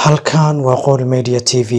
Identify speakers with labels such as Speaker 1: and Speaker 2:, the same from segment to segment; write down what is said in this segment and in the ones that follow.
Speaker 1: halkan waa Qowl Media TV.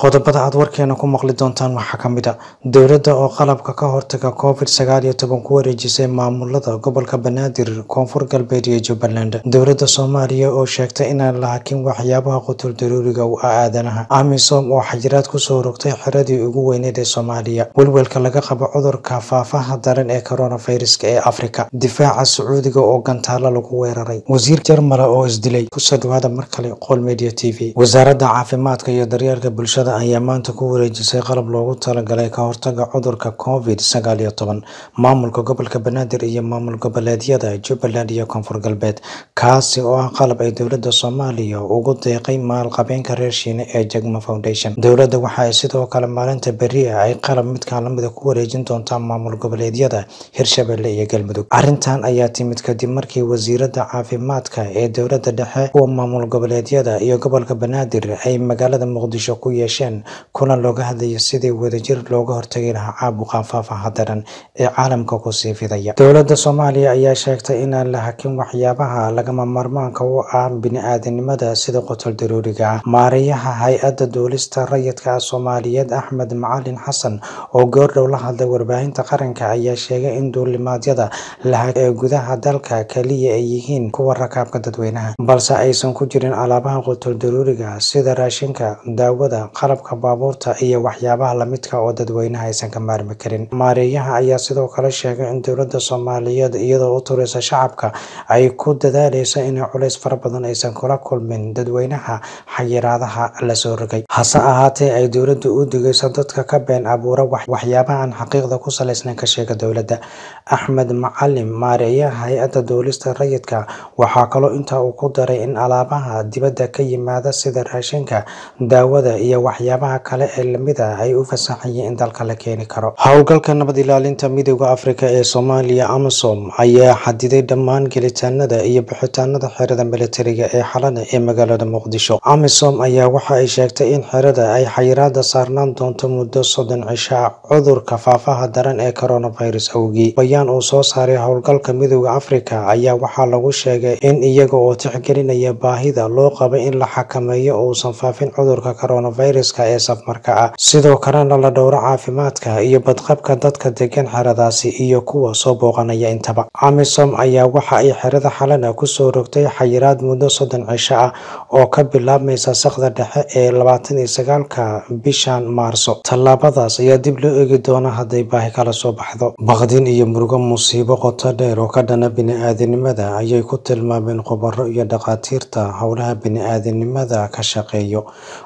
Speaker 1: qodobada aad warkeena ku maqli doontaan waxaa ka mid ah dowladda oo qalabka ka hortaga COVID-19 ku wareejisay maamulada gobolka Banaadir, Koonfur Galbeed iyo Jubbaland. Dowladda Soomaaliya oo sheegtay inaan la hakin waxyaabaha qutul daruuriga u aadanaha. AMISOM oo xayiraad ku soo rogtay xiradii ugu weyneed ee Soomaaliya. Welwelka laga qabo cudurka faafaha daran ee coronavirus ee Afrika. Difaaca Sacuudiga oo gantaalo lagu weeraray. Wasiir Jarmala oo isdilay. Ku soo dhawaada mar kale Qowl Media TV. Wasaaradda Caafimaadka iyo Daryeelka Bulshada ayaa maanta ku wareejisay qalab loogu talagalay ka hortagga cudurka COVID-19 maamulka gobolka Banaadir iyo maamul goboleedyada Jubbaland iyo Koonfur Galbeed, kaasi oo ah qalab ay dowladda Soomaaliya ugu deeqay maalqabeenka reer Shiine ee Jagma Foundation. Dowladda waxa ay sidoo kale maalinta berri ay qalab midkaan la mid ah ku wareejin doontaa maamul goboleedyada Hirshabelle iyo Galmudug. Arrintan ayaa timid kadib markii wasiiradda caafimaadka ee dowladda dhexe kuwa maamul goboleedyada iyo gobolka Banaadir ay magaalada Muqdisho ku yeesheen kulan looga hadlayo sidii wadajir looga hortagi lahaa caabuqa faafaha daran ee caalamka ku sii fidaya. Dowladda Soomaaliya ayaa sheegtay inaan la hakin waxyaabaha lagama maarmaanka u ah bini'aadanimada sida qutul daruuriga ah. Maareeyaha hay'adda duulista rayidka Soomaaliyeed Axmed Macalin Xasan oo goordhow la hadlay warbaahinta qaranka ayaa sheegay in duulimaadyada la hakin ee gudaha dalka kaliya ay yihiin kuwa rakaabka dadweynaha, balse aysan ku jirin alaabaha qutul daruuriga sida raashinka, daawada, qalabka baabuurta iyo waxyaabaha la midka oo dadweynaha aysan ka maarmi karin. Maareeyaha ayaa sidoo kale sheegay in dowladda Soomaaliyeed iyadoo u turaysa shacabka ay ku dadaaleyso in culays fara badan aysan kula kulmin dadweynaha xayiraadaha la soo rogay. Hase ahaatee ay dowladdu u digayso dadka ka been abuura waxyaabaha aan xaqiiqda ku salaysnayn ka sheega dowladda. Axmed Macalin, maareeyaha hay'adda duulista rayidka, waxaa kaloo intaa uu ku daray in alaabaha dibadda ka yimaada sida raashinka, daawada iyo waxyaabaha kale ee lamid ah ay u fasaxayeen in dalka la keeni karo. Howlgalka nabad ilaalinta Midowga Afrika ee Soomaaliya AMISOM ayaa xadiday dhammaan gelitaanada iyo bixitaanada xerada militariga ee Xalana ee magaalada Muqdisho. AMISOM ayaa waxa ay sheegtay in xerada ay xayiraad saarnaan doonto muddo 30 cisho ah cudurka faafaha daran ee coronavirus awgii. Bayaan uu soo saaray howlgalka Midowga Afrika ayaa waxaa lagu sheegay in iyaga oo tixgelinaya baahida loo qabo in la xakameeyo oo uusan faafin cudurka coronavirus ee safmarka ah, sidoo kalena la dhowro caafimaadka iyo badqabka dadka degan xeradaasi iyo kuwa soo booqanaya intaba. AMISOM ayaa waxa ay xerada Xalana ku soo rogtay xayiraad muddo 30 cisho ah oo ka bilaabmaysa saqda dhexe ee 29ka bishan Maarso. Tallaabadaas ayaa dib loo eegi doonaa hadday baahi kala soo baxdo. Baqdin iyo murugo musiibo qoto dheer oo ka dhana bini'aadanimada ayay ku tilmaameen khubaro iyo dhaqaatiirta howlaha bini'aadanimada ka shaqeeyo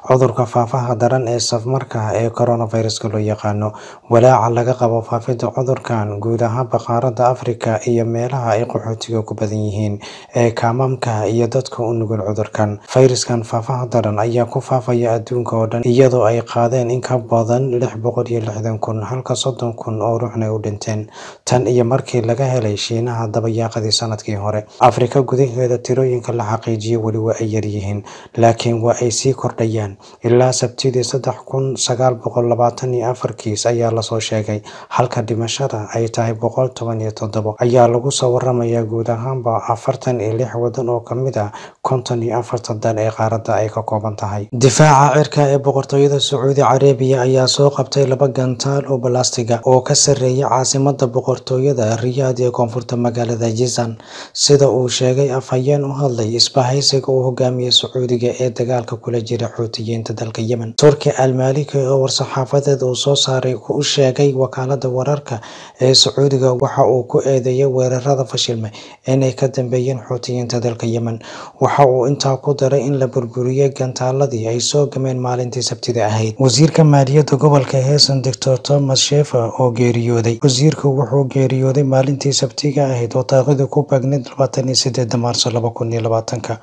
Speaker 1: cudurka faafaha daran ee safmarka ee coronavirus loo yaqaano. Walaaca laga qabo faafidda cudurkan guud ahaan qaaradda Afrika iyo meelaha ay qaxootiga ku badan yihiin ee kaamamka iyo dadka u nugul cudurkan. Fayraskan faafaha daran ayaa ku faafaya adduunka oo dhan iyadoo ay qaadeen in ka badan 660,000 halka 30,000 oo ruuxna u dhinteen tan iyo markii laga helay Shiinaha dabayaaqadii sanadkii hore. Afrika gudaheeda tirooyinka la xaqiijiyay weli waa ay yar yihiin, laakiin waa ay sii kordhayaan. Ilaa Sabtidii 3,924 kiis ayaa la soo sheegay, halka dhimashada ay tahay 117 ayaa lagu soo waramayaa guud ahaanba 46 wadan oo ka mid ah 54 dal ee qaaradda ay ka kooban tahay. Difaaca cirka ee boqortooyada Sacuudi Carabiya ayaa soo qabtay 2 gantaal oo balaastiga oo ka sarreeya caasimadda boqortooyada Riyadh ee koonfurta magaalada Jizan, sida uu sheegay afhayeen u hadlay isbahaysiga uu hogaamiyo Sacuudiga ee dagaalka kula jira Xuutiyiinta dalka Yemen. Turki Al-Maliki oo war-saxaafadeed uu soo saaray u sheegay wakaaladda wararka ee Sacuudiga waxa uu ku eedeeyay weerarada fashilmay inay ka dambeeyeen Xuutiyiinta dalka Yemen. Waxa uu intaa ku daray in la burburiyay gantaaladii ay soo gameen maalintii Sabtida ahayd. Wasiirka maaliyadda gobolka Heesan Dr. Thomas Sheffer oo geeriyooday. Wasiirku wuxuu geeriyooday maalintii Sabtiga ahayd oo taariikhdu ku beegnayd 28 Maarso 2020.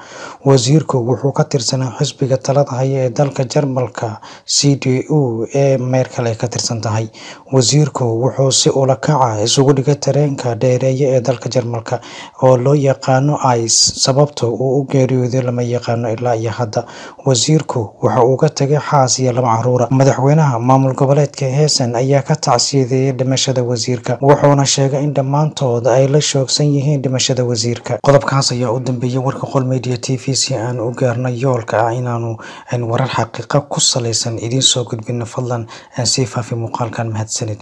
Speaker 1: Wasiirku wuxuu ka tirsanaa xisbiga talada haya ee dalka Jarmalka cisbitaalka CDU ee meel kale ka tirsan tahay. Wasiirku wuxuu si ula kac ah isugu dhigay tareenka dheereeya ee dalka Jarmalka oo loo yaqaano ICE. Sababta uu u geeriyooday lama yaqaano ilaa iyo hadda. Wasiirku waxa uu ka tagay xaas iyo 2 carruur ah. Madaxweynaha maamul goboleedka Hessen ayaa ka tacsiyadeeyay dhimashada wasiirka, wuxuuna sheegay in dhammaantood ay la shoogsan yihiin dhimashada wasiirka. Qodobkaas ayaa u dambeeyay warka Qol Media TV si aan u gaarno yoolka ah inaanu warar xaqiiqo ku saleysan idiin soo gudbino. Fadlan aan sii faafi muuqaalkan mahadsanid.